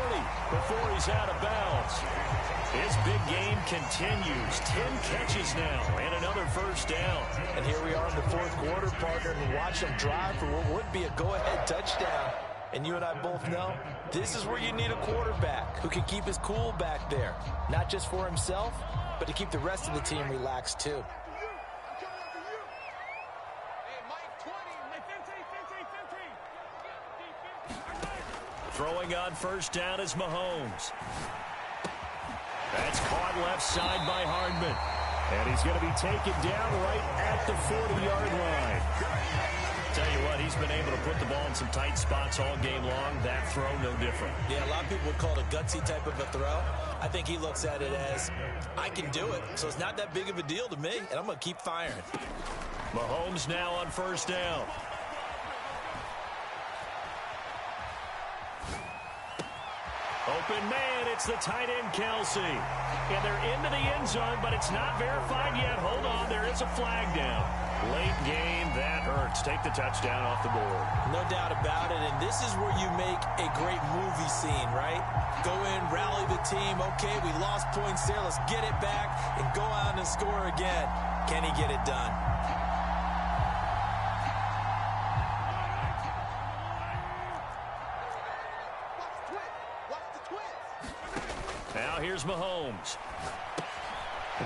before he's out of bounds. His big game continues. 10 catches now and another first down. And here we are in the fourth quarter, partner, and watch him drive for what would be a go-ahead touchdown. And you and I both know this is where you need a quarterback who can keep his cool back there. Not just for himself, but to keep the rest of the team relaxed too. Throwing on first down is Mahomes. That's caught left side by Hardman. And he's going to be taken down right at the 40-yard line. Tell you what, he's been able to put the ball in some tight spots all game long. That throw, no different. Yeah, a lot of people would call it a gutsy type of a throw. I think he looks at it as, I can do it, so it's not that big of a deal to me, and I'm going to keep firing. Mahomes now on first down. Open man, it's the tight end, Kelce. And they're into the end zone, but it's not verified yet. Hold on, there is a flag down. Late game, that hurts. Take the touchdown off the board. No doubt about it, and this is where you make a great movie scene, right? Go in, rally the team. Okay, we lost points there. Let's get it back and go out and score again. Can he get it done? Now here's Mahomes.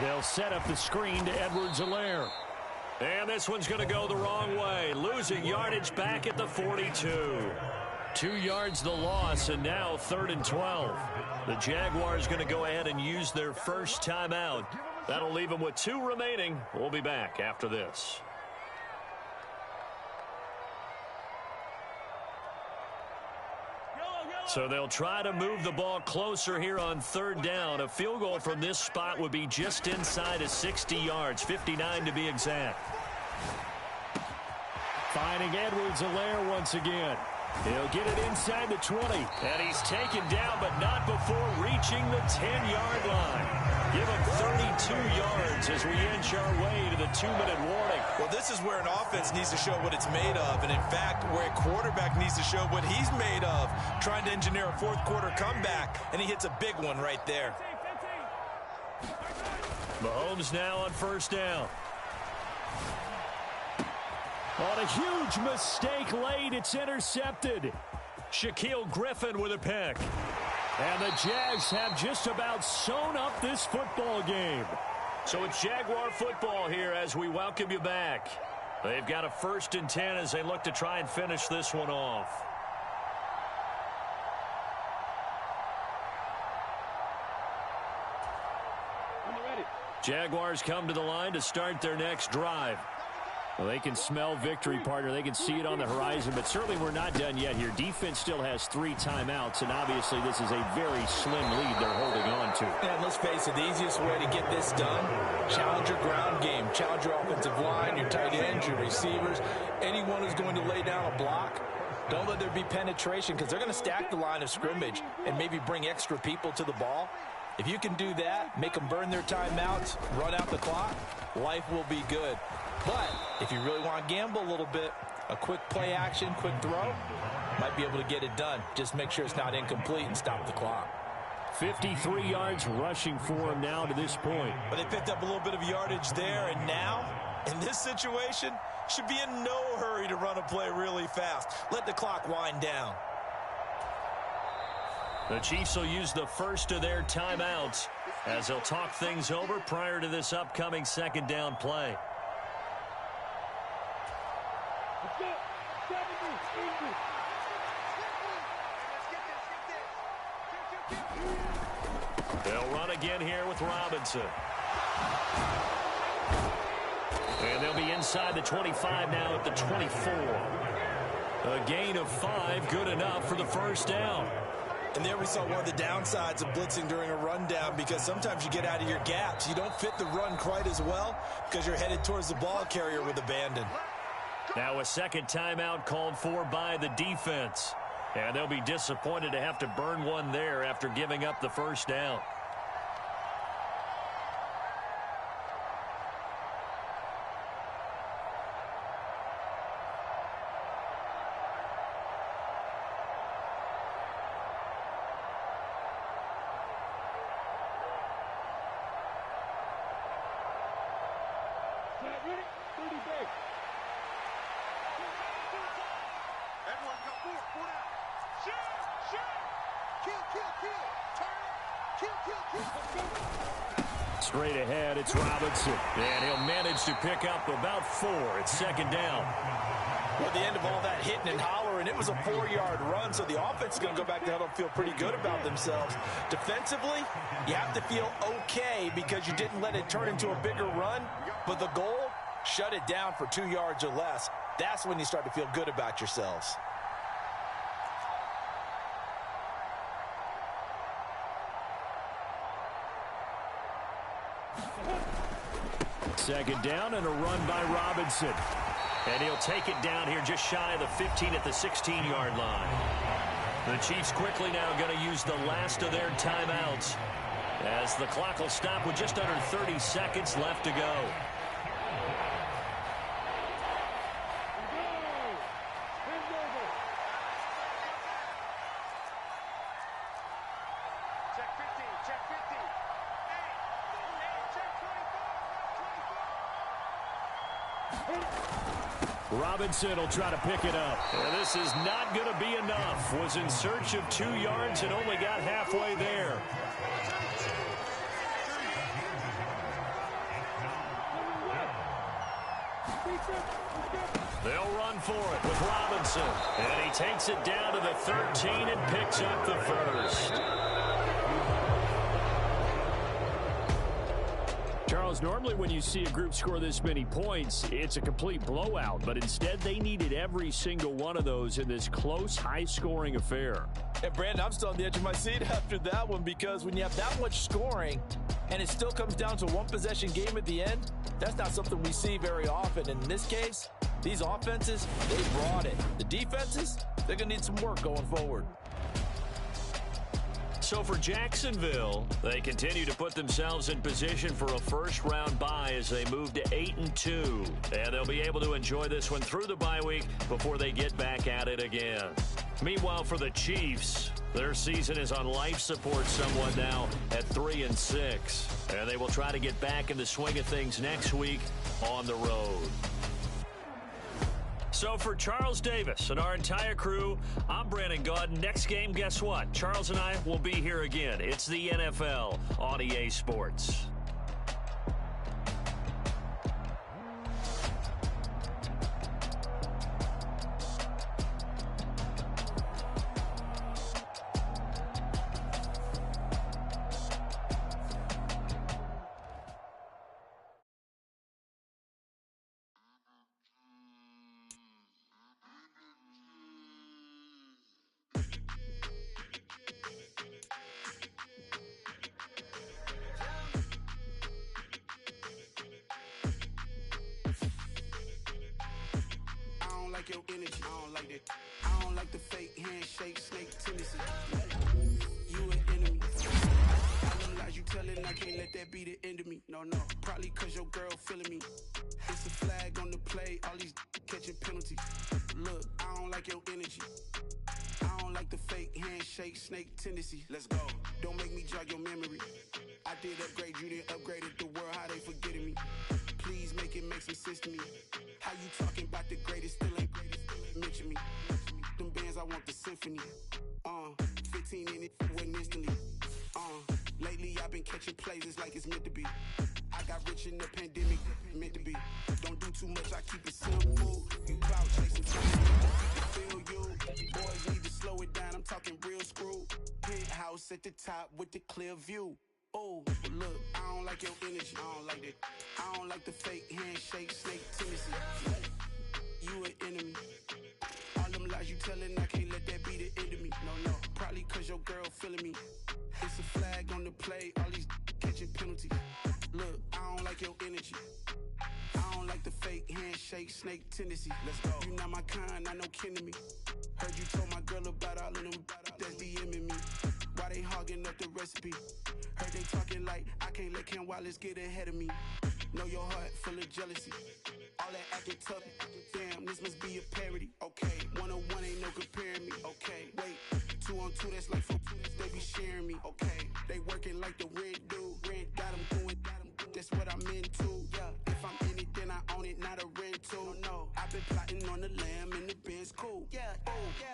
They'll set up the screen to Edwards-Helaire. And this one's going to go the wrong way. Losing yardage back at the 42. 2 yards the loss, and now 3rd and 12. The Jaguars going to go ahead and use their first timeout. That'll leave them with 2 remaining. We'll be back after this. So they'll try to move the ball closer here on 3rd down. A field goal from this spot would be just inside of 60 yards, 59 to be exact. Finding Edwards-Helaire once again. He'll get it inside the 20. And he's taken down, but not before reaching the 10-yard line. Give him 32 yards as we inch our way to the 2-minute warning. Well, this is where an offense needs to show what it's made of. And, in fact, where a quarterback needs to show what he's made of. Trying to engineer a fourth-quarter comeback, and he hits a big one right there. Mahomes now on first down. On a huge mistake late, it's intercepted. Shaquille Griffin with a pick. And the Jags have just about sewn up this football game. So it's Jaguar football here as we welcome you back. They've got a 1st and 10 as they look to try and finish this one off. Jaguars come to the line to start their next drive. Well, they can smell victory, partner. They can see it on the horizon, but certainly we're not done yet here. Defense still has 3 timeouts, and obviously this is a very slim lead they're holding on to. And let's face it, the easiest way to get this done, challenge your ground game. Challenge your offensive line, your tight ends, your receivers, anyone who's going to lay down a block. Don't let there be penetration because they're going to stack the line of scrimmage and maybe bring extra people to the ball. If you can do that, make them burn their timeouts, run out the clock, life will be good. But if you really want to gamble a little bit, a quick play action, quick throw, might be able to get it done. Just make sure it's not incomplete and stop the clock. 53 yards rushing for him now to this point. But they picked up a little bit of yardage there, and now, in this situation, should be in no hurry to run a play really fast. Let the clock wind down. The Chiefs will use the first of their timeouts as they'll talk things over prior to this upcoming 2nd down play. They'll run again here with Robinson. And they'll be inside the 25 now at the 24. A gain of 5, good enough for the first down. And there we saw one of the downsides of blitzing during a rundown, because sometimes you get out of your gaps. You don't fit the run quite as well because you're headed towards the ball carrier with abandon. Now a second timeout called for by the defense. And they'll be disappointed to have to burn one there after giving up the first down. Straight ahead, it's Robinson. And he'll manage to pick up about 4. It's second down. Well, at the end of all that hitting and hollering, it was a 4-yard run, so the offense is going to go back to huddle and feel pretty good about themselves. Defensively, you have to feel okay because you didn't let it turn into a bigger run, but the goal, shut it down for 2 yards or less. That's when you start to feel good about yourselves. Second down and a run by Robinson. And he'll take it down here just shy of the 15 at the 16-yard line. The Chiefs quickly now going to use the last of their timeouts as the clock will stop with just under 30 seconds left to go. Robinson will try to pick it up. And this is not going to be enough. Was in search of 2 yards and only got halfway there. They'll run for it with Robinson. And he takes it down to the 13 and picks up the first. Charles, normally when you see a group score this many points, it's a complete blowout. But instead, they needed every single one of those in this close, high-scoring affair. And, Brandon, I'm still on the edge of my seat after that one because when you have that much scoring and it still comes down to a one-possession game at the end, that's not something we see very often. And in this case, these offenses, they brought it. The defenses, they're going to need some work going forward. So for Jacksonville, they continue to put themselves in position for a first-round bye as they move to 8-2. And they'll be able to enjoy this one through the bye week before they get back at it again. Meanwhile, for the Chiefs, their season is on life support somewhat now at 3-6. And they will try to get back in the swing of things next week on the road. So for Charles Davis and our entire crew, I'm Brandon Gaudin. Next game, guess what? Charles and I will be here again. It's the NFL on EA Sports. Your energy, I don't like that. I don't like the fake handshake, snake tendency. You an enemy. All them lies you telling, I can't let that be the end of me. No, probably cause your girl feeling me. It's a flag on the play, all these catching penalties. Look, I don't like your energy. I don't like the fake handshake, snake tendency. Let's go. Don't make me jog your memory. I did upgrade, you didn't upgrade it. The world, how they forgetting me. Please make it make some sense to me. How you talking about the greatest, still ain't greatest, mention me. Them bands, I want the symphony. 15 in it, wasn't instantly. Lately I've been catching plays, it's like it's meant to be. I got rich in the pandemic, meant to be. Don't do too much, I keep it simple. You cloud chasing, feel you. Boys need to slow it down, I'm talking real screw. Penthouse at the top with the clear view. Oh, look, I don't like your energy. I don't like that. I don't like the fake handshake, snake tendency. You an enemy. All them lies you telling, I can't let that be the end of me. No, probably cause your girl feeling me. It's a flag on the play, all these catching penalties. Look, I don't like your energy. I don't like the fake handshake, snake tendency. Let's go. You not my kind, I know kin to me. Heard you told my girl about all of them that's DMing me. Why they hogging up the recipe? Heard they talking like I can't let Ken Wallace get ahead of me. Know your heart full of jealousy. All that acting tough, damn, this must be a parody. Okay, 101 ain't no comparing me. Okay, wait, 2 on 2, that's like 4, they be sharing me. Okay, they working like the rent dude. Rent got them doing, that's what I'm into. Yeah, if I'm in it, then I own it, not a rental. No, I've been plotting on the lamb and the Benz cool. Yeah, oh, yeah.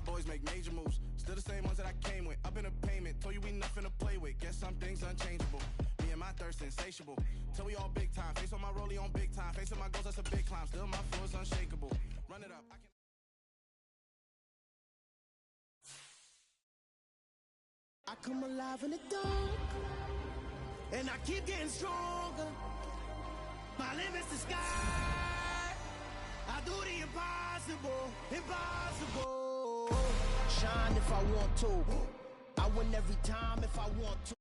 Boys make major moves, still the same ones that I came with. Up in a payment, told you we nothing to play with. Guess some things unchangeable. Me and my thirst insatiable. Till we all big time. Face on my rollie on big time. Facing my goals, that's a big climb. Still my flow is unshakable. Run it up. I come alive in the dark, and I keep getting stronger. My limit's the sky. I do the impossible, impossible. Shine if I want to. I win every time if I want to.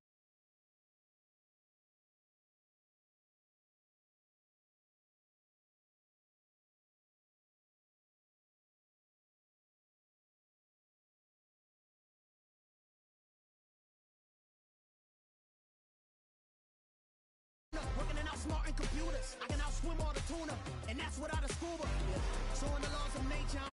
Working and outsmarting computers. I can outswim all the tuna, and that's without a scuba. So in the laws of nature.